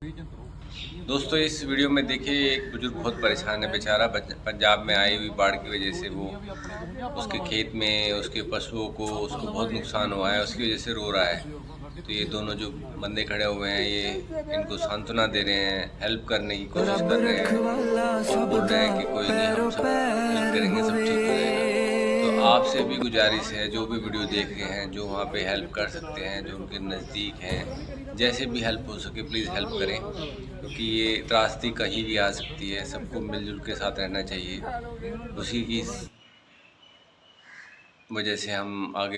दोस्तों इस वीडियो में देखिए एक बुजुर्ग बहुत परेशान है बेचारा। पंजाब में आई हुई बाढ़ की वजह से वो उसके खेत में उसके पशुओं को उसको बहुत नुकसान हुआ है, उसकी वजह से रो रहा है। तो ये दोनों जो बंदे खड़े हुए हैं ये इनको सांत्वना दे रहे हैं, हेल्प करने की कोशिश कर रहे हैं और बोल रहे हैं कि कोई नहीं, हम सब हेल्प करेंगे, सब ठीक हो जाएगा। तो आपसे भी गुजारिश है, जो भी वीडियो देख रहे हैं, जो वहाँ पे हेल्प कर सकते हैं, जो उनके नज़दीक हैं, जैसे भी हेल्प हो सके प्लीज़ हेल्प करें, क्योंकि ये त्रासदी कहीं भी आ सकती है। सबको मिलजुल के साथ रहना चाहिए, उसी की वजह से हम आगे